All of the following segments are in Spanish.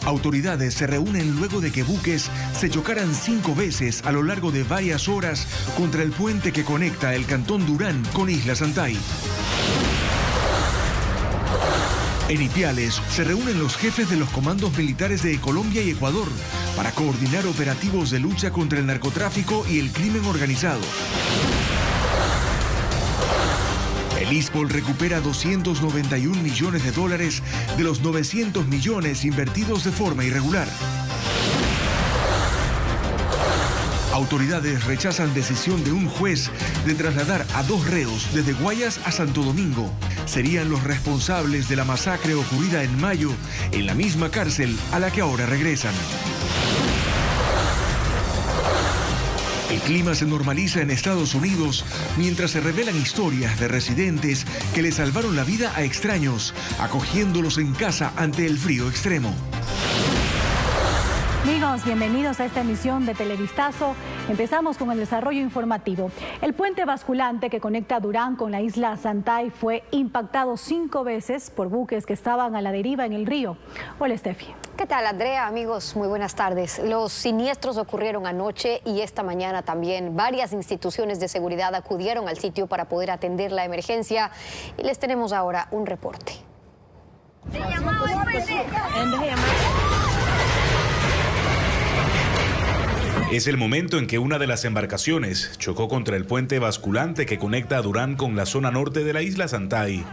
Autoridades se reúnen luego de que buques se chocaran 5 veces a lo largo de varias horas contra el puente que conecta el cantón Durán con Isla Santay. En Ipiales se reúnen los jefes de los comandos militares de Colombia y Ecuador para coordinar operativos de lucha contra el narcotráfico y el crimen organizado. El ISPOL recupera $291 millones de los 900 millones invertidos de forma irregular. Autoridades rechazan decisión de un juez de trasladar a 2 reos desde Guayas a Santo Domingo. Serían los responsables de la masacre ocurrida en mayo en la misma cárcel a la que ahora regresan. El clima se normaliza en Estados Unidos mientras se revelan historias de residentes que le salvaron la vida a extraños, acogiéndolos en casa ante el frío extremo. Amigos, bienvenidos a esta emisión de Televistazo. Empezamos con el desarrollo informativo. El puente basculante que conecta Durán con la isla Santay fue impactado 5 veces por buques que estaban a la deriva en el río. Hola, Steffi. ¿Qué tal, Andrea? Amigos, muy buenas tardes. Los siniestros ocurrieron anoche y esta mañana también. Varias instituciones de seguridad acudieron al sitio para poder atender la emergencia y les tenemos ahora un reporte. Es el momento en que una de las embarcaciones chocó contra el puente basculante que conecta a Durán con la zona norte de la isla Santay.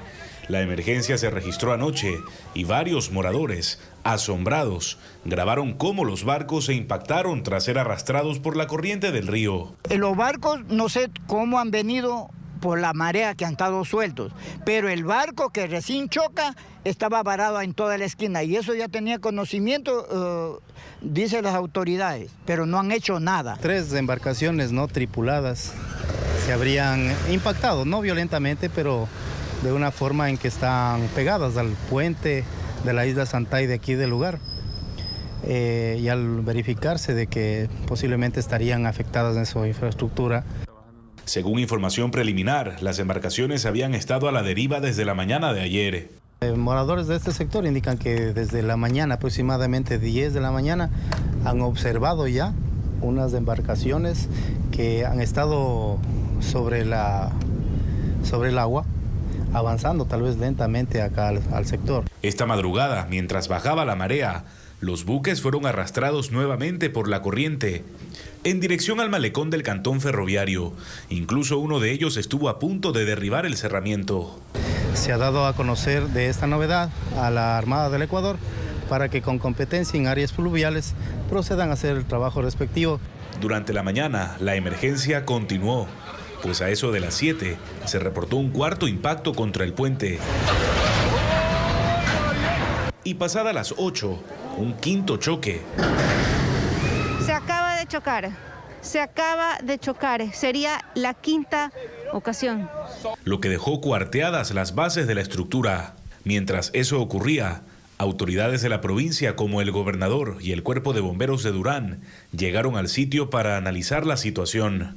La emergencia se registró anoche y varios moradores, asombrados, grabaron cómo los barcos se impactaron tras ser arrastrados por la corriente del río. Los barcos no sé cómo han venido por la marea que han estado sueltos, pero el barco que recién choca estaba varado en toda la esquina y eso ya tenía conocimiento, dicen las autoridades, pero no han hecho nada. 3 embarcaciones no tripuladas se habrían impactado, no violentamente, pero de una forma en que están pegadas al puente de la isla Santay de aquí del lugar. Y al verificarse de que posiblemente estarían afectadas en su infraestructura. Según información preliminar, las embarcaciones habían estado a la deriva desde la mañana de ayer. Moradores de este sector indican que desde la mañana, aproximadamente 10 de la mañana, han observado ya unas embarcaciones que han estado sobre el agua, avanzando tal vez lentamente acá al sector. Esta madrugada, mientras bajaba la marea, los buques fueron arrastrados nuevamente por la corriente en dirección al malecón del cantón ferroviario. Incluso uno de ellos estuvo a punto de derribar el cerramiento. Se ha dado a conocer de esta novedad a la Armada del Ecuador para que con competencia en áreas fluviales procedan a hacer el trabajo respectivo. Durante la mañana, la emergencia continuó, pues a eso de las 7 se reportó un 4º impacto contra el puente. Y pasada las 8, un 5º choque. Se acaba de chocar. Sería la 5ª ocasión. Lo que dejó cuarteadas las bases de la estructura. Mientras eso ocurría, autoridades de la provincia como el gobernador y el cuerpo de bomberos de Durán llegaron al sitio para analizar la situación.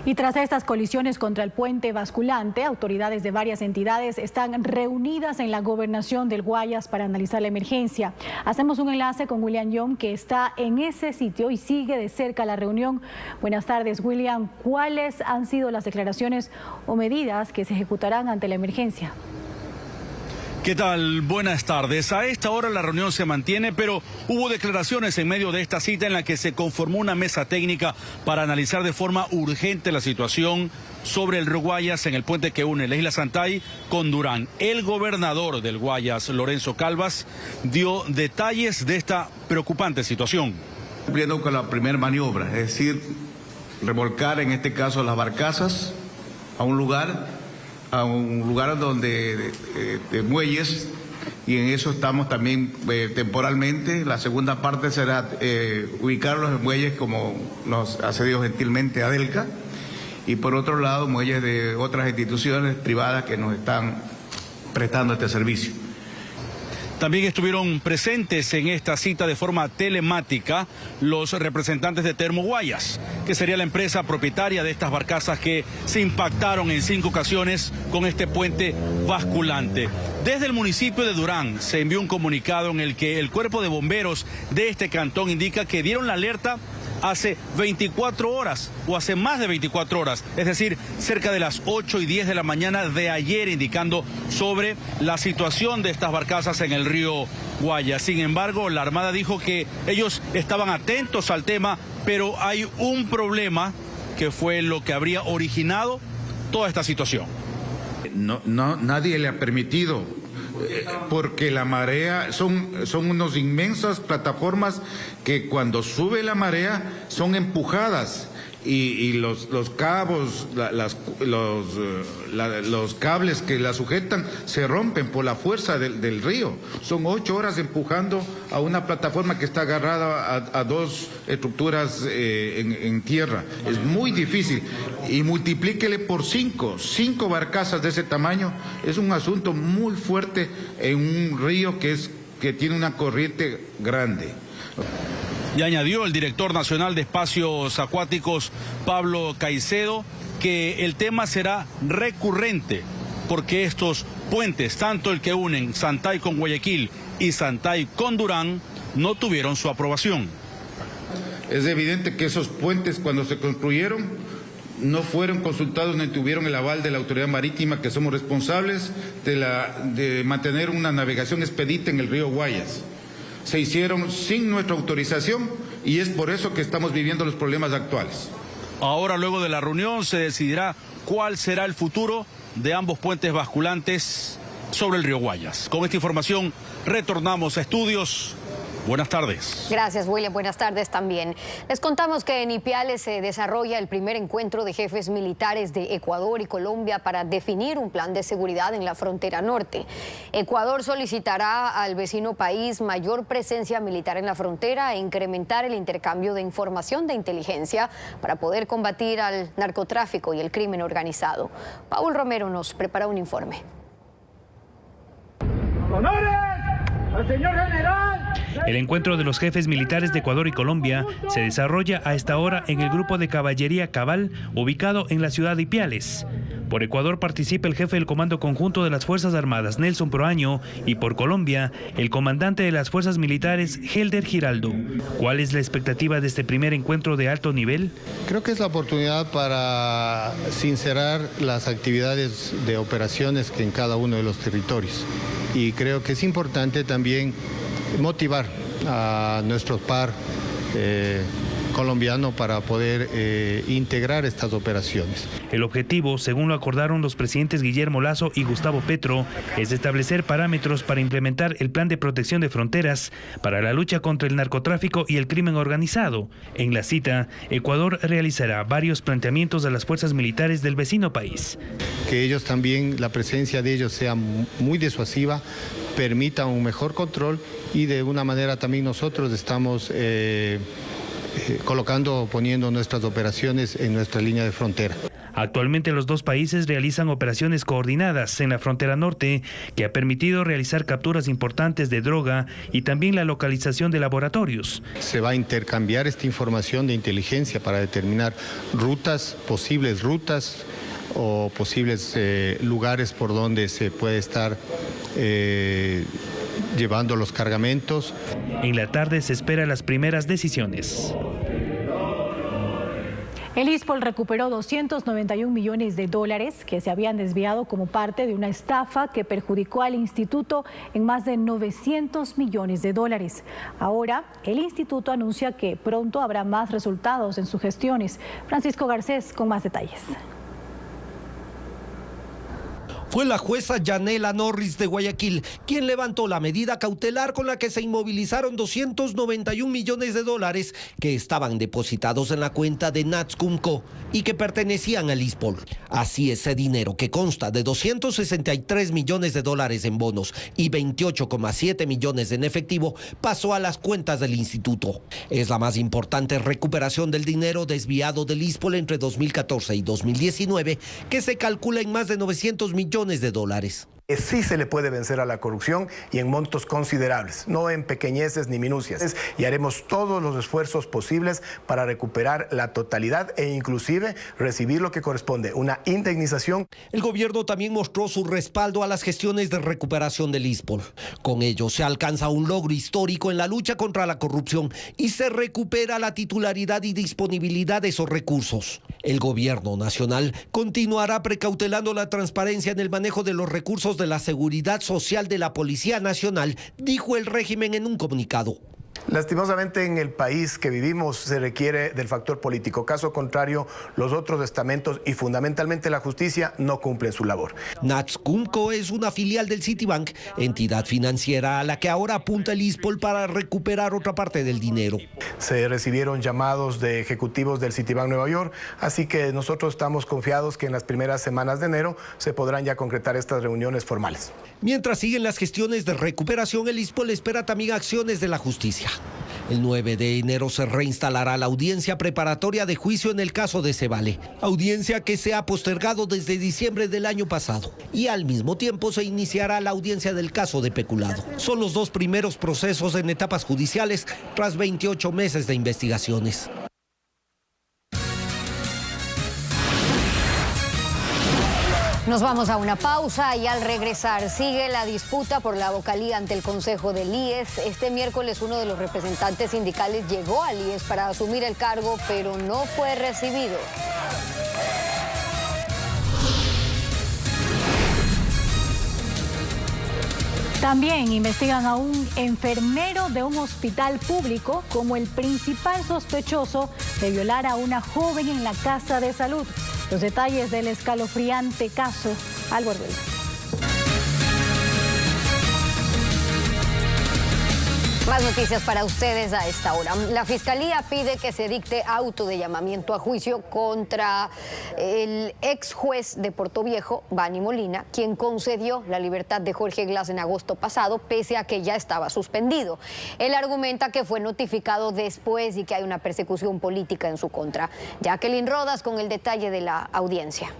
Y tras estas colisiones contra el puente basculante, autoridades de varias entidades están reunidas en la gobernación del Guayas para analizar la emergencia. Hacemos un enlace con William Young, que está en ese sitio y sigue de cerca la reunión. Buenas tardes, William. ¿Cuáles han sido las declaraciones o medidas que se ejecutarán ante la emergencia? ¿Qué tal? Buenas tardes. A esta hora la reunión se mantiene, pero hubo declaraciones en medio de esta cita en la que se conformó una mesa técnica para analizar de forma urgente la situación sobre el río Guayas en el puente que une la isla Santay con Durán. El gobernador del Guayas, Lorenzo Calvas, dio detalles de esta preocupante situación. Cumpliendo con la primera maniobra, es decir, remolcar en este caso las barcazas a un lugar donde de muelles, y en eso estamos también temporalmente. La segunda parte será ubicarlos en muelles como nos ha cedido gentilmente Adelca, y por otro lado muelles de otras instituciones privadas que nos están prestando este servicio. También estuvieron presentes en esta cita de forma telemática los representantes de Termo Guayas, que sería la empresa propietaria de estas barcazas que se impactaron en 5 ocasiones con este puente basculante. Desde el municipio de Durán se envió un comunicado en el que el cuerpo de bomberos de este cantón indica que dieron la alerta hace 24 horas o hace más de 24 horas, es decir, cerca de las 8 y 10 de la mañana de ayer, indicando sobre la situación de estas barcazas en el río Guayas. Sin embargo, la Armada dijo que ellos estaban atentos al tema, pero hay un problema que fue lo que habría originado toda esta situación. Nadie le ha permitido, porque la marea son unas inmensas plataformas que cuando sube la marea son empujadas y los cabos, los cables que la sujetan se rompen por la fuerza del río. Son 8 horas empujando a una plataforma que está agarrada a 2 estructuras en tierra. Es muy difícil. Y multiplíquele por 5 barcazas de ese tamaño. Es un asunto muy fuerte en un río que tiene una corriente grande. Y añadió el director nacional de espacios acuáticos, Pablo Caicedo, que el tema será recurrente porque estos puentes, tanto el que unen Santay con Guayaquil y Santay con Durán, no tuvieron su aprobación. Es evidente que esos puentes, cuando se construyeron, no fueron consultados ni tuvieron el aval de la autoridad marítima, que somos responsables de mantener una navegación expedita en el río Guayas. Se hicieron sin nuestra autorización y es por eso que estamos viviendo los problemas actuales. Ahora, luego de la reunión, se decidirá cuál será el futuro de ambos puentes basculantes sobre el río Guayas. Con esta información retornamos a estudios. Buenas tardes. Gracias, William. Buenas tardes también. Les contamos que en Ipiales se desarrolla el primer encuentro de jefes militares de Ecuador y Colombia para definir un plan de seguridad en la frontera norte. Ecuador solicitará al vecino país mayor presencia militar en la frontera e incrementar el intercambio de información de inteligencia para poder combatir al narcotráfico y el crimen organizado. Paul Romero nos prepara un informe. ¡Honores al señor general! El encuentro de los jefes militares de Ecuador y Colombia se desarrolla a esta hora en el grupo de caballería Cabal, ubicado en la ciudad de Ipiales. Por Ecuador participa el jefe del Comando Conjunto de las Fuerzas Armadas, Nelson Proaño, y por Colombia, el comandante de las Fuerzas Militares, Helder Giraldo. ¿Cuál es la expectativa de este primer encuentro de alto nivel? Creo que es la oportunidad para sincerar las actividades de operaciones que en cada uno de los territorios. Y creo que es importante también motivar a nuestro par colombiano para poder integrar estas operaciones. El objetivo, según lo acordaron los presidentes Guillermo Lasso y Gustavo Petro, es establecer parámetros para implementar el plan de protección de fronteras para la lucha contra el narcotráfico y el crimen organizado. En la cita, Ecuador realizará varios planteamientos a las fuerzas militares del vecino país. Que ellos también, la presencia de ellos sea muy disuasiva, permita un mejor control y de una manera también nosotros estamos poniendo nuestras operaciones en nuestra línea de frontera. Actualmente los dos países realizan operaciones coordinadas en la frontera norte que ha permitido realizar capturas importantes de droga y también la localización de laboratorios. Se va a intercambiar esta información de inteligencia para determinar posibles rutas o posibles lugares por donde se puede estar llevando los cargamentos. En la tarde se esperan las primeras decisiones. El ISPOL recuperó 291 millones de dólares que se habían desviado como parte de una estafa que perjudicó al instituto en más de 900 millones de dólares. Ahora, el instituto anuncia que pronto habrá más resultados en sus gestiones. Francisco Garcés con más detalles. Fue la jueza Yanela Norris de Guayaquil quien levantó la medida cautelar con la que se inmovilizaron 291 millones de dólares que estaban depositados en la cuenta de Natscumco y que pertenecían al ISPOL. Así, ese dinero, que consta de 263 millones de dólares en bonos y 28,7 millones en efectivo, pasó a las cuentas del instituto. Es la más importante recuperación del dinero desviado del ISPOL entre 2014 y 2019, que se calcula en más de 900 millones de dólares. Sí se le puede vencer a la corrupción y en montos considerables, no en pequeñeces ni minucias. Y haremos todos los esfuerzos posibles para recuperar la totalidad e inclusive recibir lo que corresponde, una indemnización. El gobierno también mostró su respaldo a las gestiones de recuperación del ISPOL. Con ello se alcanza un logro histórico en la lucha contra la corrupción y se recupera la titularidad y disponibilidad de esos recursos. El gobierno nacional continuará precautelando la transparencia en el manejo de los recursos de la Seguridad Social de la Policía Nacional, dijo el régimen en un comunicado. Lastimosamente en el país que vivimos se requiere del factor político. Caso contrario, los otros estamentos y fundamentalmente la justicia no cumplen su labor. Natscumco es una filial del Citibank, entidad financiera a la que ahora apunta el ISPOL para recuperar otra parte del dinero. Se recibieron llamados de ejecutivos del Citibank Nueva York, así que nosotros estamos confiados que en las primeras semanas de enero se podrán ya concretar estas reuniones formales. Mientras siguen las gestiones de recuperación, el ISPOL espera también acciones de la justicia. El 9 de enero se reinstalará la audiencia preparatoria de juicio en el caso de Cevale, audiencia que se ha postergado desde diciembre del año pasado. Y al mismo tiempo se iniciará la audiencia del caso de peculado. Son los dos primeros procesos en etapas judiciales tras 28 meses de investigaciones. Nos vamos a una pausa y al regresar sigue la disputa por la vocalía ante el Consejo del IES. Este miércoles uno de los representantes sindicales llegó al IES para asumir el cargo, pero no fue recibido. También investigan a un enfermero de un hospital público como el principal sospechoso de violar a una joven en la casa de salud. Los detalles del escalofriante caso al volver. Más noticias para ustedes a esta hora. La Fiscalía pide que se dicte auto de llamamiento a juicio contra el ex juez de Portoviejo, Bani Molina, quien concedió la libertad de Jorge Glass en agosto pasado, pese a que ya estaba suspendido. Él argumenta que fue notificado después y que hay una persecución política en su contra. Jacqueline Rodas con el detalle de la audiencia.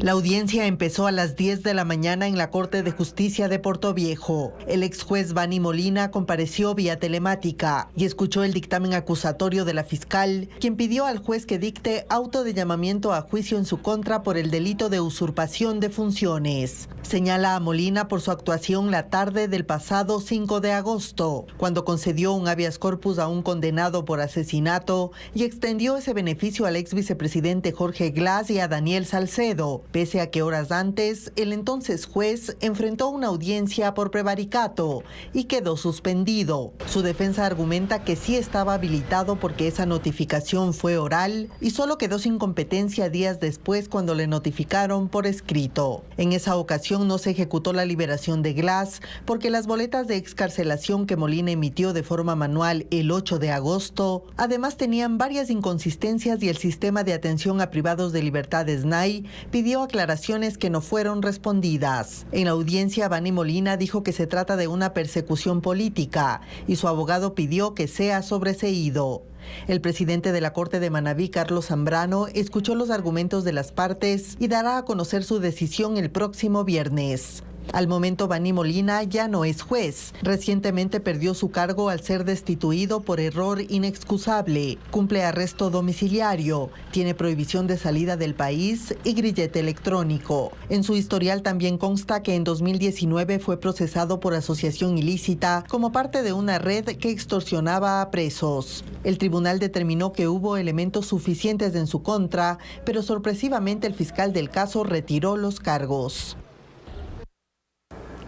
La audiencia empezó a las 10 de la mañana en la Corte de Justicia de Portoviejo. El ex juez Bani Molina compareció vía telemática y escuchó el dictamen acusatorio de la fiscal, quien pidió al juez que dicte auto de llamamiento a juicio en su contra por el delito de usurpación de funciones. Señala a Molina por su actuación la tarde del pasado 5 de agosto, cuando concedió un habeas corpus a un condenado por asesinato y extendió ese beneficio al ex vicepresidente Jorge Glass y a Daniel Salcedo, pese a que horas antes el entonces juez enfrentó una audiencia por prevaricato y quedó suspendido. Su defensa argumenta que sí estaba habilitado porque esa notificación fue oral y solo quedó sin competencia días después cuando le notificaron por escrito. En esa ocasión no se ejecutó la liberación de Glass porque las boletas de excarcelación que Molina emitió de forma manual el 8 de agosto además tenían varias inconsistencias y el sistema de atención a privados de libertad SNAI pidió aclaraciones que no fueron respondidas. En la audiencia, Bani Molina dijo que se trata de una persecución política y su abogado pidió que sea sobreseído. El presidente de la Corte de Manabí, Carlos Zambrano, escuchó los argumentos de las partes y dará a conocer su decisión el próximo viernes. Al momento, Bani Molina ya no es juez. Recientemente perdió su cargo al ser destituido por error inexcusable. Cumple arresto domiciliario, tiene prohibición de salida del país y grillete electrónico. En su historial también consta que en 2019 fue procesado por asociación ilícita como parte de una red que extorsionaba a presos. El tribunal determinó que hubo elementos suficientes en su contra, pero sorpresivamente el fiscal del caso retiró los cargos.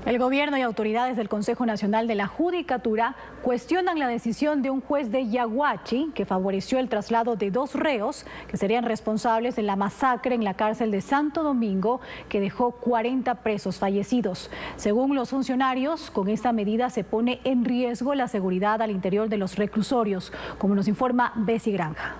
El gobierno y autoridades del Consejo Nacional de la Judicatura cuestionan la decisión de un juez de Yaguachi que favoreció el traslado de 2 reos que serían responsables de la masacre en la cárcel de Santo Domingo que dejó 40 presos fallecidos. Según los funcionarios, con esta medida se pone en riesgo la seguridad al interior de los reclusorios, como nos informa Bessie Granja.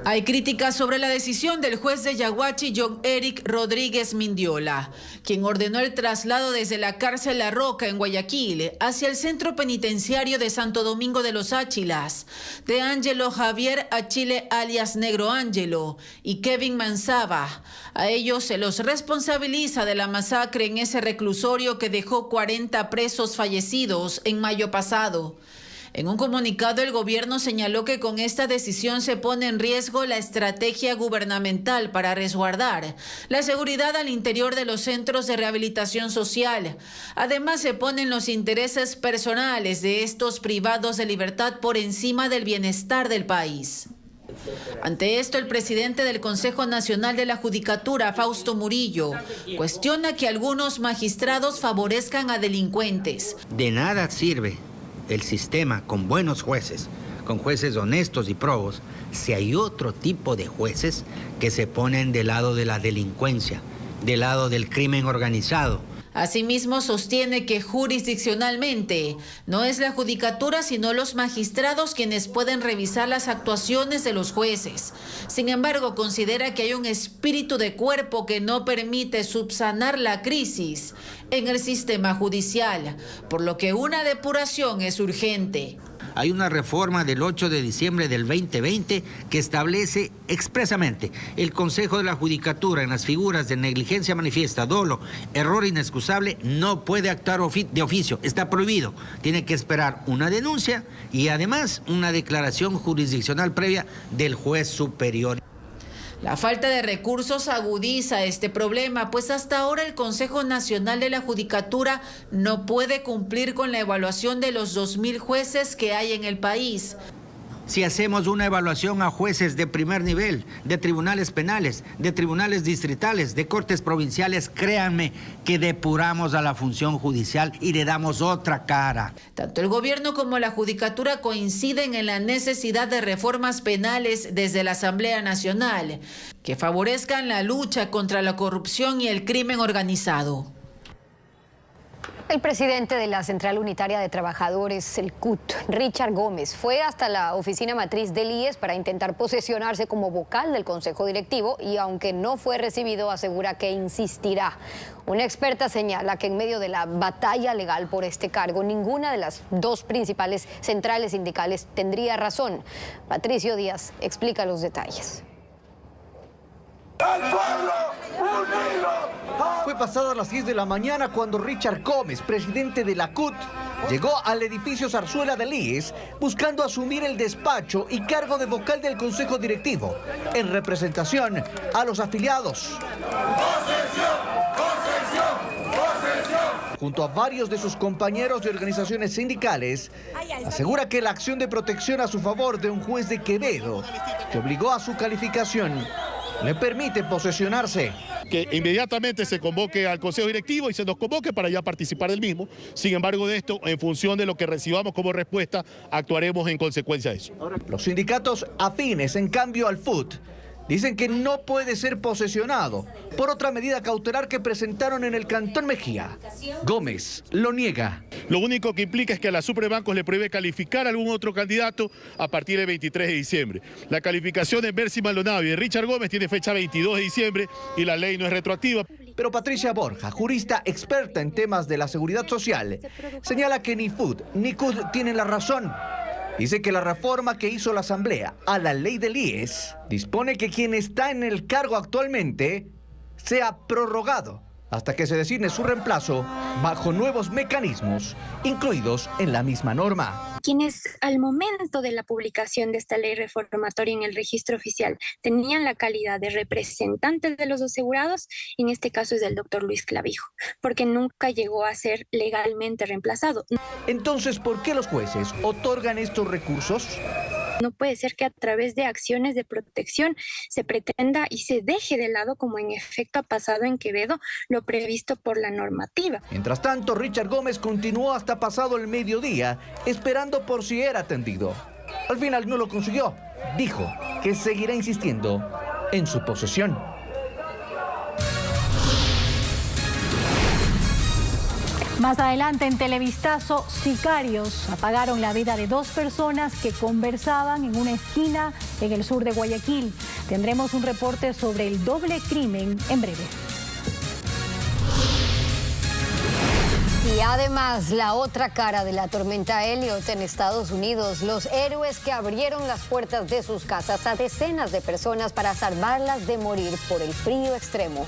Hay críticas sobre la decisión del juez de Yaguachi, John Eric Rodríguez Mindiola, quien ordenó el traslado desde la cárcel La Roca en Guayaquil hacia el centro penitenciario de Santo Domingo de los Áchilas, de Ángelo Javier Achille alias Negro Ángelo y Kevin Manzaba. A ellos se los responsabiliza de la masacre en ese reclusorio que dejó 40 presos fallecidos en mayo pasado. En un comunicado, el gobierno señaló que con esta decisión se pone en riesgo la estrategia gubernamental para resguardar la seguridad al interior de los centros de rehabilitación social. Además, se ponen los intereses personales de estos privados de libertad por encima del bienestar del país. Ante esto, el presidente del Consejo Nacional de la Judicatura, Fausto Murillo, cuestiona que algunos magistrados favorezcan a delincuentes. De nada sirve el sistema con buenos jueces, con jueces honestos y probos, si hay otro tipo de jueces que se ponen del lado de la delincuencia, del lado del crimen organizado. Asimismo, sostiene que jurisdiccionalmente no es la judicatura sino los magistrados quienes pueden revisar las actuaciones de los jueces. Sin embargo, considera que hay un espíritu de cuerpo que no permite subsanar la crisis en el sistema judicial, por lo que una depuración es urgente. Hay una reforma del 8 de diciembre del 2020 que establece expresamente el Consejo de la Judicatura en las figuras de negligencia manifiesta, dolo, error inexcusable, no puede actuar de oficio, está prohibido. Tiene que esperar una denuncia y además una declaración jurisdiccional previa del juez superior. La falta de recursos agudiza este problema, pues hasta ahora el Consejo Nacional de la Judicatura no puede cumplir con la evaluación de los 2.000 jueces que hay en el país. Si hacemos una evaluación a jueces de primer nivel, de tribunales penales, de tribunales distritales, de cortes provinciales, créanme que depuramos a la función judicial y le damos otra cara. Tanto el gobierno como la judicatura coinciden en la necesidad de reformas penales desde la Asamblea Nacional, que favorezcan la lucha contra la corrupción y el crimen organizado. El presidente de la Central Unitaria de Trabajadores, el CUT, Richard Gómez, fue hasta la oficina matriz del IES para intentar posesionarse como vocal del Consejo Directivo y aunque no fue recibido, asegura que insistirá. Una experta señala que en medio de la batalla legal por este cargo, ninguna de las dos principales centrales sindicales tendría razón. Patricio Díaz explica los detalles. ¡El pueblo unido! Fue pasadas las 10 de la mañana cuando Richard Gómez, presidente de la CUT, llegó al edificio Zarzuela del IES buscando asumir el despacho y cargo de vocal del Consejo Directivo en representación a los afiliados. Junto a varios de sus compañeros de organizaciones sindicales, asegura que la acción de protección a su favor de un juez de Quevedo, que obligó a su calificación, le permite posesionarse. Que inmediatamente se convoque al Consejo Directivo y se nos convoque para ya participar del mismo. Sin embargo, de esto, en función de lo que recibamos como respuesta, actuaremos en consecuencia de eso. Los sindicatos afines, en cambio, al FUT, dicen que no puede ser posesionado por otra medida cautelar que presentaron en el Cantón Mejía. Gómez lo niega. Lo único que implica es que a la Suprebancos le prohíbe calificar a algún otro candidato a partir del 23 de diciembre. La calificación de Mercy Maldonado y de Richard Gómez tiene fecha 22 de diciembre y la ley no es retroactiva. Pero Patricia Borja, jurista experta en temas de la seguridad social, señala que ni FUT ni CUT tienen la razón. Dice que la reforma que hizo la Asamblea a la ley del IES dispone que quien está en el cargo actualmente sea prorrogado hasta que se designe su reemplazo bajo nuevos mecanismos incluidos en la misma norma. Quienes al momento de la publicación de esta ley reformatoria en el registro oficial tenían la calidad de representantes de los asegurados, en este caso es el doctor Luis Clavijo, porque nunca llegó a ser legalmente reemplazado. Entonces, ¿por qué los jueces otorgan estos recursos? No puede ser que a través de acciones de protección se pretenda y se deje de lado, como en efecto ha pasado en Quevedo, lo previsto por la normativa. Mientras tanto, Richard Gómez continuó hasta pasado el mediodía, esperando por si era atendido. Al final no lo consiguió. Dijo que seguirá insistiendo en su posesión. Más adelante en Televistazo, sicarios apagaron la vida de 2 personas que conversaban en una esquina en el sur de Guayaquil. Tendremos un reporte sobre el doble crimen en breve. Y además, la otra cara de la tormenta Elliott en Estados Unidos, los héroes que abrieron las puertas de sus casas a decenas de personas para salvarlas de morir por el frío extremo.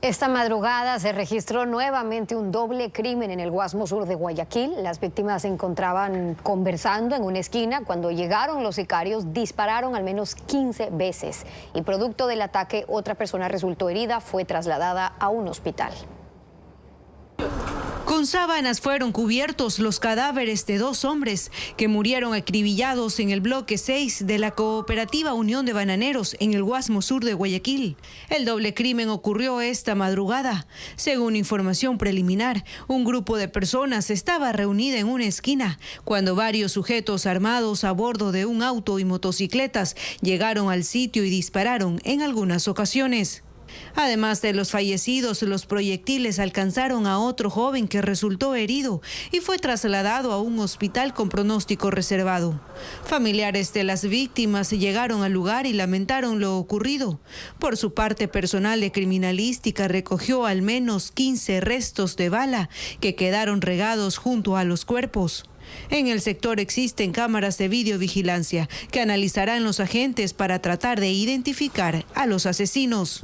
Esta madrugada se registró nuevamente un doble crimen en el Guasmo Sur de Guayaquil. Las víctimas se encontraban conversando en una esquina. Cuando llegaron los sicarios, dispararon al menos 15 veces. Y producto del ataque, otra persona resultó herida, fue trasladada a un hospital. Con sábanas fueron cubiertos los cadáveres de 2 hombres que murieron acribillados en el bloque 6 de la Cooperativa Unión de Bananeros en el Guasmo Sur de Guayaquil. El doble crimen ocurrió esta madrugada. Según información preliminar, un grupo de personas estaba reunida en una esquina cuando varios sujetos armados a bordo de un auto y motocicletas llegaron al sitio y dispararon en algunas ocasiones. Además de los fallecidos, los proyectiles alcanzaron a otro joven que resultó herido y fue trasladado a un hospital con pronóstico reservado. Familiares de las víctimas llegaron al lugar y lamentaron lo ocurrido. Por su parte, personal de criminalística recogió al menos 15 restos de bala que quedaron regados junto a los cuerpos. En el sector existen cámaras de videovigilancia que analizarán los agentes para tratar de identificar a los asesinos.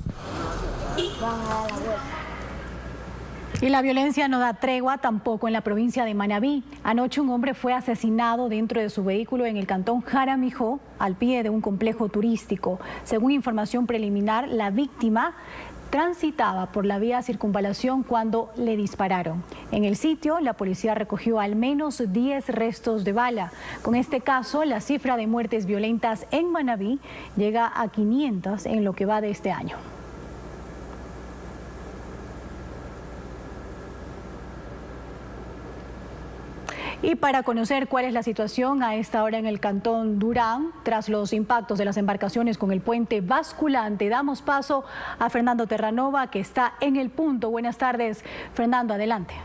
Y la violencia no da tregua tampoco en la provincia de Manabí. Anoche un hombre fue asesinado dentro de su vehículo en el cantón Jaramijó, al pie de un complejo turístico. Según información preliminar, la víctima transitaba por la vía circunvalación cuando le dispararon. En el sitio, la policía recogió al menos 10 restos de bala. Con este caso, la cifra de muertes violentas en Manabí llega a 500 en lo que va de este año. Y para conocer cuál es la situación a esta hora en el cantón Durán, tras los impactos de las embarcaciones con el puente basculante, damos paso a Fernando Terranova, que está en el punto. Buenas tardes, Fernando, adelante.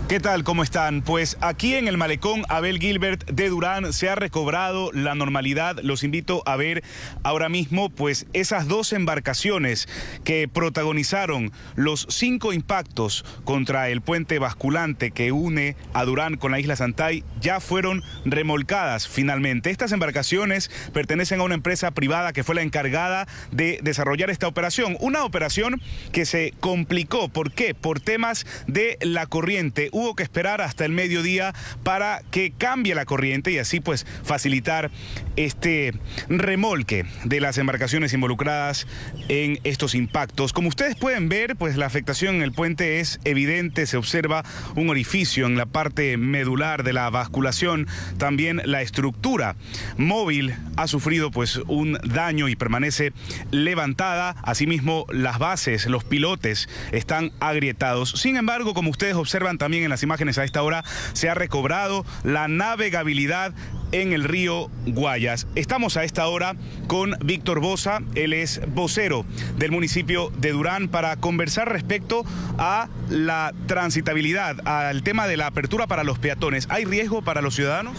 ¿Qué tal? ¿Cómo están? Pues aquí en el malecón Abel Gilbert de Durán se ha recobrado la normalidad. Los invito a ver ahora mismo pues esas 2 embarcaciones que protagonizaron los 5 impactos contra el puente basculante que une a Durán con la isla Santay ya fueron remolcadas finalmente. Estas embarcaciones pertenecen a una empresa privada que fue la encargada de desarrollar esta operación. Una operación que se complicó. ¿Por qué? Por temas de la corriente. Hubo que esperar hasta el mediodía para que cambie la corriente y así pues facilitar este remolque de las embarcaciones involucradas en estos impactos. Como ustedes pueden ver, pues la afectación en el puente es evidente. Se observa un orificio en la parte medular de la basculación. También la estructura móvil ha sufrido pues un daño y permanece levantada. Asimismo, las bases, los pilotes están agrietados. Sin embargo, como ustedes observan también en las imágenes a esta hora, se ha recobrado la navegabilidad en el río Guayas. Estamos a esta hora con Víctor Bosa, él es vocero del municipio de Durán, para conversar respecto a la transitabilidad, al tema de la apertura para los peatones. ¿Hay riesgo para los ciudadanos?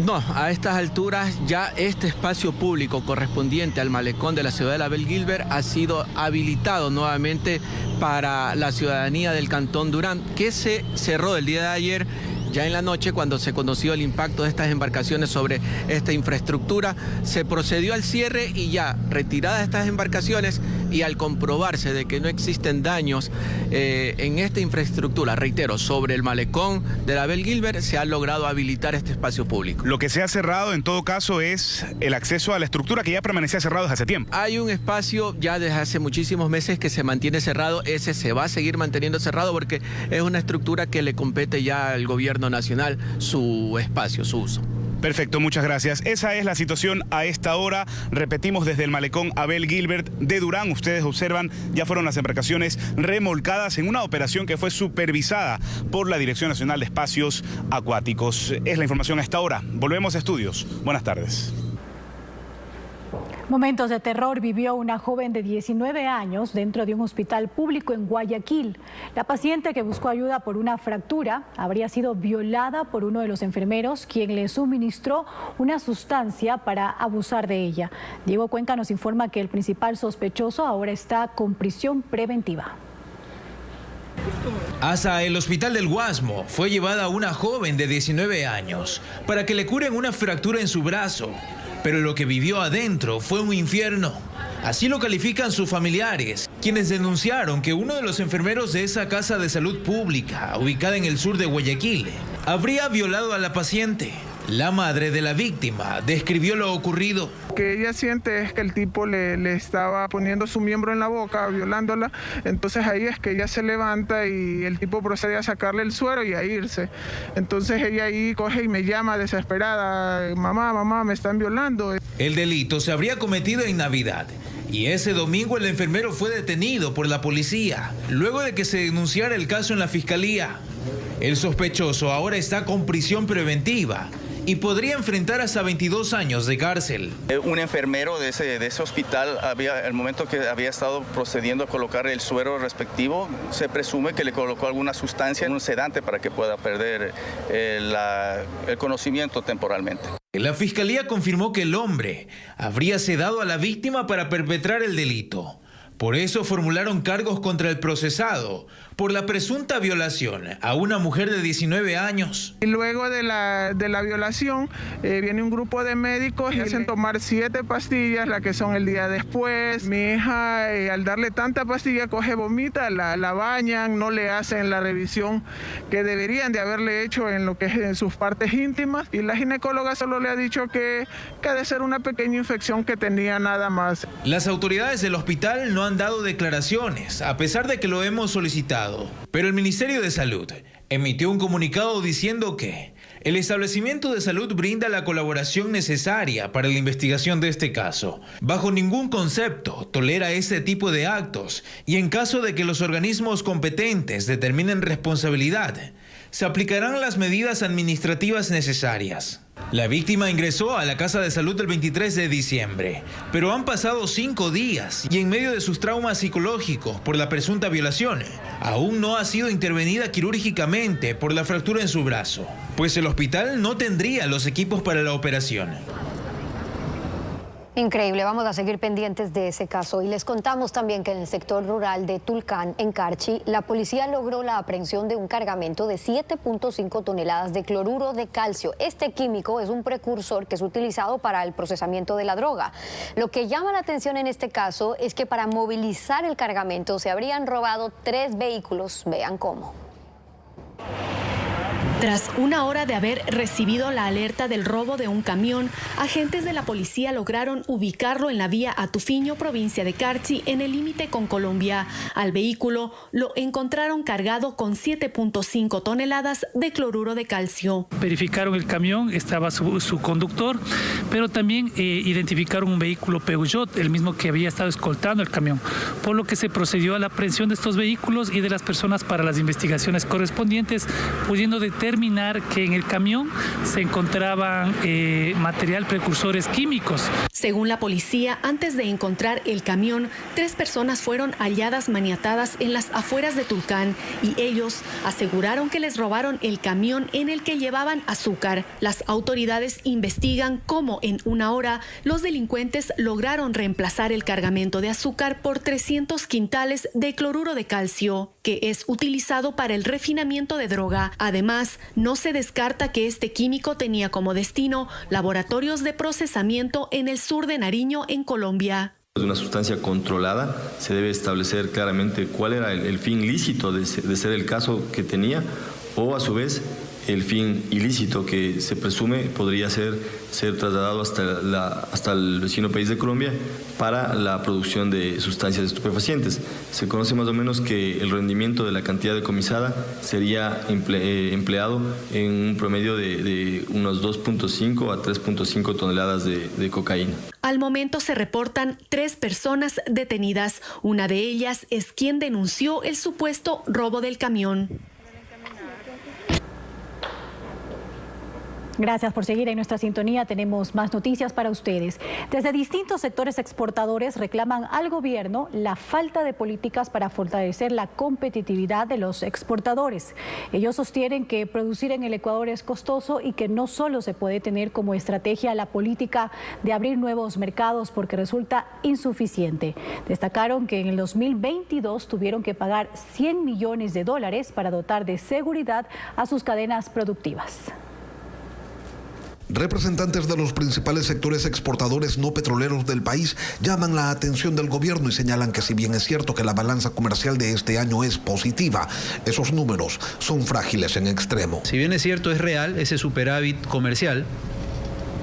No, a estas alturas ya este espacio público correspondiente al malecón de la ciudad de Abel Gilbert ha sido habilitado nuevamente para la ciudadanía del cantón Durán, que se cerró el día de ayer. Ya en la noche, cuando se conoció el impacto de estas embarcaciones sobre esta infraestructura, se procedió al cierre y ya retiradas estas embarcaciones y al comprobarse de que no existen daños en esta infraestructura, reitero, sobre el malecón de la Abel Gilbert, se ha logrado habilitar este espacio público. Lo que se ha cerrado en todo caso es el acceso a la estructura que ya permanecía cerrado desde hace tiempo. Hay un espacio ya desde hace muchísimos meses que se mantiene cerrado. Ese se va a seguir manteniendo cerrado porque es una estructura que le compete ya al gobierno nacional su espacio, su uso. Perfecto, muchas gracias. Esa es la situación a esta hora. Repetimos, desde el malecón Abel Gilbert de Durán. Ustedes observan, ya fueron las embarcaciones remolcadas en una operación que fue supervisada por la Dirección Nacional de Espacios Acuáticos. Es la información a esta hora. Volvemos a estudios. Buenas tardes. Momentos de terror vivió una joven de 19 años dentro de un hospital público en Guayaquil. La paciente, que buscó ayuda por una fractura, habría sido violada por uno de los enfermeros, quien le suministró una sustancia para abusar de ella. Diego Cuenca nos informa que el principal sospechoso ahora está con prisión preventiva. Hasta el hospital del Guasmo fue llevada una joven de 19 años para que le curen una fractura en su brazo. Pero lo que vivió adentro fue un infierno. Así lo califican sus familiares, quienes denunciaron que uno de los enfermeros de esa casa de salud pública, ubicada en el sur de Guayaquil, habría violado a la paciente. La madre de la víctima describió lo ocurrido. Lo que ella siente es que el tipo le estaba poniendo su miembro en la boca, violándola. Entonces ahí es que ella se levanta y el tipo procede a sacarle el suero y a irse. Entonces ella ahí coge y me llama desesperada: mamá, mamá, me están violando. El delito se habría cometido en Navidad. Y ese domingo el enfermero fue detenido por la policía, luego de que se denunciara el caso en la fiscalía. El sospechoso ahora está con prisión preventiva y podría enfrentar hasta 22 años de cárcel. Un enfermero de ese hospital, al momento que había estado procediendo a colocar el suero respectivo, se presume que le colocó alguna sustancia, un sedante, para que pueda perder el conocimiento temporalmente. La fiscalía confirmó que el hombre habría sedado a la víctima para perpetrar el delito. Por eso formularon cargos contra el procesado por la presunta violación a una mujer de 19 años. Y luego de la violación viene un grupo de médicos y hacen tomar 7 pastillas, las que son el día después. Mi hija, al darle tanta pastilla, coge, vomita, la bañan, no le hacen la revisión que deberían de haberle hecho en lo que es en sus partes íntimas. Y la ginecóloga solo le ha dicho que ha de ser una pequeña infección que tenía, nada más. Las autoridades del hospital no han dado declaraciones, a pesar de que lo hemos solicitado. Pero el Ministerio de Salud emitió un comunicado diciendo que el establecimiento de salud brinda la colaboración necesaria para la investigación de este caso. Bajo ningún concepto tolera este tipo de actos y en caso de que los organismos competentes determinen responsabilidad, se aplicarán las medidas administrativas necesarias. La víctima ingresó a la casa de salud el 23 de diciembre, pero han pasado 5 días y en medio de sus traumas psicológicos por la presunta violación, aún no ha sido intervenida quirúrgicamente por la fractura en su brazo, pues el hospital no tendría los equipos para la operación. Increíble, vamos a seguir pendientes de ese caso y les contamos también que en el sector rural de Tulcán, en Carchi, la policía logró la aprehensión de un cargamento de 7.5 toneladas de cloruro de calcio. Este químico es un precursor que es utilizado para el procesamiento de la droga. Lo que llama la atención en este caso es que para movilizar el cargamento se habrían robado 3 vehículos. Vean cómo. Tras una hora de haber recibido la alerta del robo de un camión, agentes de la policía lograron ubicarlo en la vía Atufiño, provincia de Carchi, en el límite con Colombia. Al vehículo lo encontraron cargado con 7.5 toneladas de cloruro de calcio. Verificaron el camión, estaba su conductor, pero también identificaron un vehículo Peugeot, el mismo que había estado escoltando el camión, por lo que se procedió a la aprehensión de estos vehículos y de las personas para las investigaciones correspondientes, pudiendo determinar que en el camión se encontraban material precursores químicos. Según la policía, antes de encontrar el camión, 3 personas fueron halladas maniatadas en las afueras de Tulcán y ellos aseguraron que les robaron el camión en el que llevaban azúcar. Las autoridades investigan cómo en una hora los delincuentes lograron reemplazar el cargamento de azúcar por 300 quintales de cloruro de calcio, que es utilizado para el refinamiento de droga. Además, no se descarta que este químico tenía como destino laboratorios de procesamiento en el sur de Nariño, en Colombia. De una sustancia controlada, se debe establecer claramente cuál era el fin lícito de ser el caso que tenía, o a su vez el fin ilícito que se presume podría ser trasladado hasta el vecino país de Colombia para la producción de sustancias estupefacientes. Se conoce más o menos que el rendimiento de la cantidad decomisada sería empleado en un promedio de unos 2.5 a 3.5 toneladas de cocaína. Al momento se reportan 3 personas detenidas. Una de ellas es quien denunció el supuesto robo del camión. Gracias por seguir en nuestra sintonía. Tenemos más noticias para ustedes. Desde distintos sectores exportadores reclaman al gobierno la falta de políticas para fortalecer la competitividad de los exportadores. Ellos sostienen que producir en el Ecuador es costoso y que no solo se puede tener como estrategia la política de abrir nuevos mercados porque resulta insuficiente. Destacaron que en el 2022 tuvieron que pagar $100 millones para dotar de seguridad a sus cadenas productivas. Representantes de los principales sectores exportadores no petroleros del país llaman la atención del gobierno y señalan que si bien es cierto que la balanza comercial de este año es positiva, esos números son frágiles en extremo. Si bien es cierto, es real ese superávit comercial,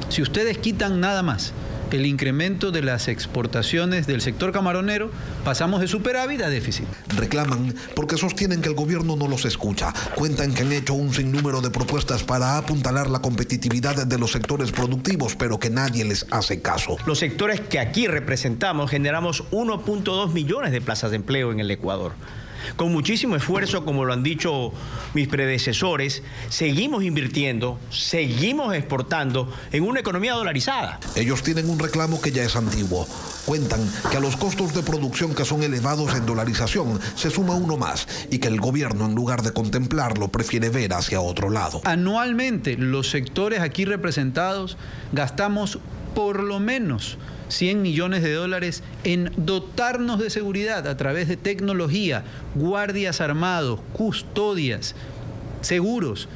si ustedes quitan nada más el incremento de las exportaciones del sector camaronero, pasamos de superávit a déficit. Reclaman porque sostienen que el gobierno no los escucha. Cuentan que han hecho un sinnúmero de propuestas para apuntalar la competitividad de los sectores productivos, pero que nadie les hace caso. Los sectores que aquí representamos generamos 1.2 millones de plazas de empleo en el Ecuador. Con muchísimo esfuerzo, como lo han dicho mis predecesores, seguimos invirtiendo, seguimos exportando en una economía dolarizada. Ellos tienen un reclamo que ya es antiguo. Cuentan que a los costos de producción que son elevados en dolarización se suma uno más y que el gobierno, en lugar de contemplarlo, prefiere ver hacia otro lado. Anualmente, los sectores aquí representados gastamos por lo menos $100 millones en dotarnos de seguridad a través de tecnología, guardias armados, custodias, seguros,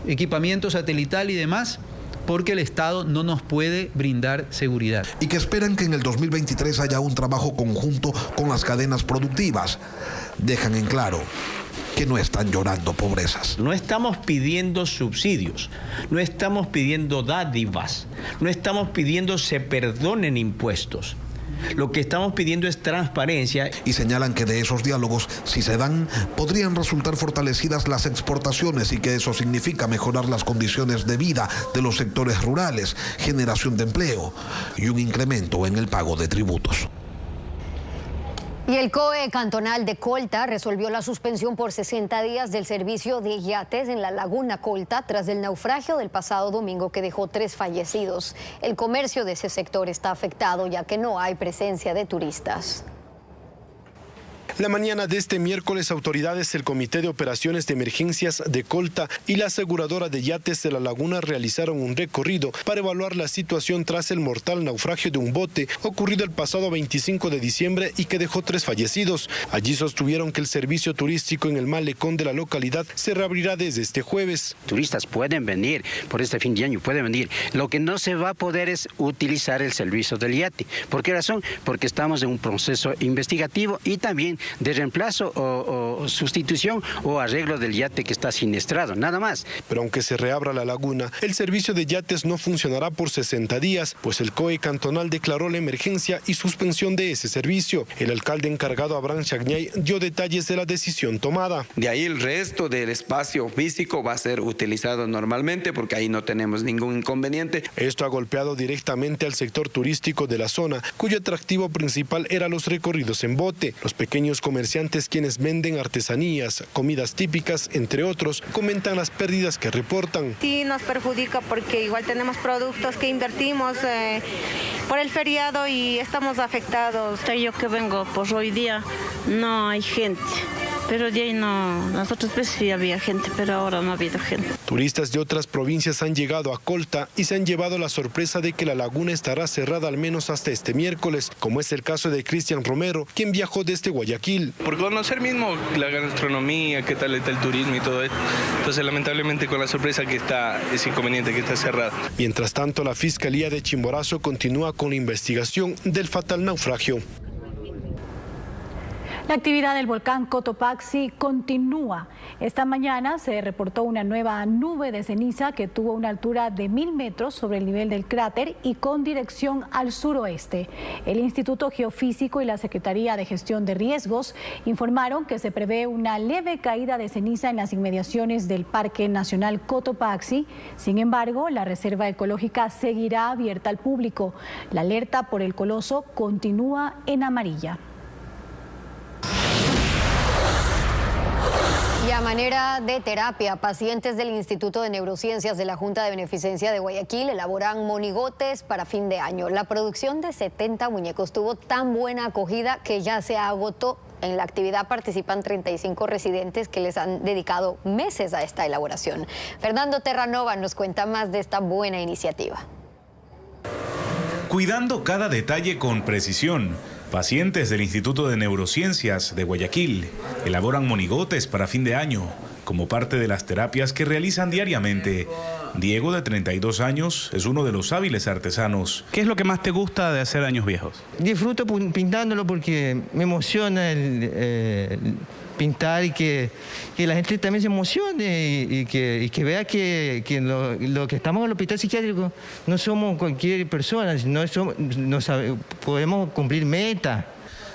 equipamiento satelital y demás, porque el Estado no nos puede brindar seguridad. Y que esperan que en el 2023 haya un trabajo conjunto con las cadenas productivas. Dejan en claro que no están llorando pobrezas. No estamos pidiendo subsidios, no estamos pidiendo dádivas, no estamos pidiendo se perdonen impuestos. Lo que estamos pidiendo es transparencia. Y señalan que de esos diálogos, si se dan, podrían resultar fortalecidas las exportaciones y que eso significa mejorar las condiciones de vida de los sectores rurales, generación de empleo y un incremento en el pago de tributos. Y el COE cantonal de Colta resolvió la suspensión por 60 días del servicio de yates en la laguna Colta tras el naufragio del pasado domingo que dejó 3 fallecidos. El comercio de ese sector está afectado ya que no hay presencia de turistas. La mañana de este miércoles, autoridades del Comité de Operaciones de Emergencias de Colta y la aseguradora de yates de la laguna realizaron un recorrido para evaluar la situación tras el mortal naufragio de un bote ocurrido el pasado 25 de diciembre y que dejó 3 fallecidos. Allí sostuvieron que el servicio turístico en el malecón de la localidad se reabrirá desde este jueves. Turistas pueden venir por este fin de año, pueden venir. Lo que no se va a poder es utilizar el servicio del yate. ¿Por qué razón? Porque estamos en un proceso investigativo y también de reemplazo o sustitución o arreglo del yate que está siniestrado, nada más. Pero aunque se reabra la laguna, el servicio de yates no funcionará por 60 días, pues el COE cantonal declaró la emergencia y suspensión de ese servicio. El alcalde encargado, Abraham Chagñay, dio detalles de la decisión tomada. De ahí el resto del espacio físico va a ser utilizado normalmente porque ahí no tenemos ningún inconveniente. Esto ha golpeado directamente al sector turístico de la zona, cuyo atractivo principal era los recorridos en bote. Los pequeños comerciantes, quienes venden artesanías, comidas típicas, entre otros, comentan las pérdidas que reportan. Sí, nos perjudica porque igual tenemos productos que invertimos por el feriado y estamos afectados. Yo que vengo por hoy día no hay gente. Pero de ahí no, las otras veces sí había gente, pero ahora no ha habido gente. Turistas de otras provincias han llegado a Colta y se han llevado la sorpresa de que la laguna estará cerrada al menos hasta este miércoles, como es el caso de Cristian Romero, quien viajó desde Guayaquil. Por conocer mismo la gastronomía, qué tal está el turismo y todo esto. Entonces, lamentablemente, con la sorpresa que está, es inconveniente que está cerrada. Mientras tanto, la Fiscalía de Chimborazo continúa con la investigación del fatal naufragio. La actividad del volcán Cotopaxi continúa. Esta mañana se reportó una nueva nube de ceniza que tuvo una altura de 1000 metros sobre el nivel del cráter y con dirección al suroeste. El Instituto Geofísico y la Secretaría de Gestión de Riesgos informaron que se prevé una leve caída de ceniza en las inmediaciones del Parque Nacional Cotopaxi. Sin embargo, la reserva ecológica seguirá abierta al público. La alerta por el coloso continúa en amarilla. Y a manera de terapia, pacientes del Instituto de Neurociencias de la Junta de Beneficencia de Guayaquil elaboran monigotes para fin de año. La producción de 70 muñecos tuvo tan buena acogida que ya se agotó. En la actividad participan 35 residentes que les han dedicado meses a esta elaboración. Fernando Terranova nos cuenta más de esta buena iniciativa. Cuidando cada detalle con precisión, pacientes del Instituto de Neurociencias de Guayaquil elaboran monigotes para fin de año, como parte de las terapias que realizan diariamente. Diego, de 32 años, es uno de los hábiles artesanos. ¿Qué es lo que más te gusta de hacer años viejos? Disfruto pintándolo porque me emociona el pintar y que la gente también se emocione y que vea que lo que estamos en el hospital psiquiátrico no somos cualquier persona, podemos cumplir metas.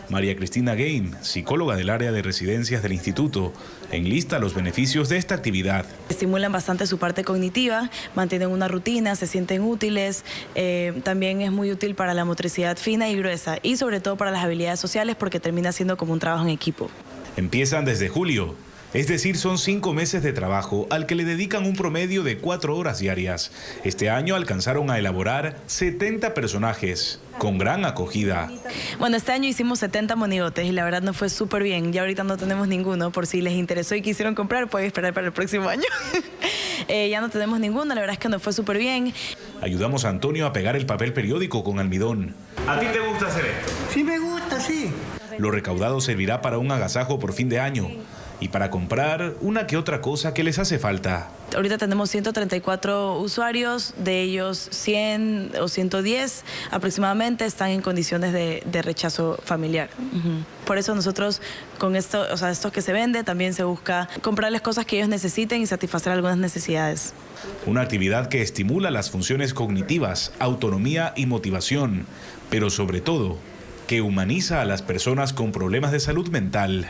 María Cristina Gain, psicóloga del área de residencias del instituto, enlista los beneficios de esta actividad. Estimulan bastante su parte cognitiva, mantienen una rutina, se sienten útiles, también es muy útil para la motricidad fina y gruesa y sobre todo para las habilidades sociales porque termina siendo como un trabajo en equipo. Empiezan desde julio, es decir, son 5 meses de trabajo al que le dedican un promedio de 4 horas diarias. Este año alcanzaron a elaborar 70 personajes, con gran acogida. Bueno, este año hicimos 70 monigotes y la verdad nos fue súper bien. Ya ahorita no tenemos ninguno, por si les interesó y quisieron comprar, pueden esperar para el próximo año. Ya no tenemos ninguno, la verdad es que nos fue súper bien. Ayudamos a Antonio a pegar el papel periódico con almidón. ¿A ti te gusta hacer esto? Sí, me gusta, sí. Lo recaudado servirá para un agasajo por fin de año y para comprar una que otra cosa que les hace falta. Ahorita tenemos 134 usuarios, de ellos 100 o 110 aproximadamente están en condiciones de rechazo familiar. Por eso nosotros con esto, o sea, esto que se vende, también se busca comprarles cosas que ellos necesiten y satisfacer algunas necesidades. Una actividad que estimula las funciones cognitivas, autonomía y motivación, pero sobre todo, que humaniza a las personas con problemas de salud mental.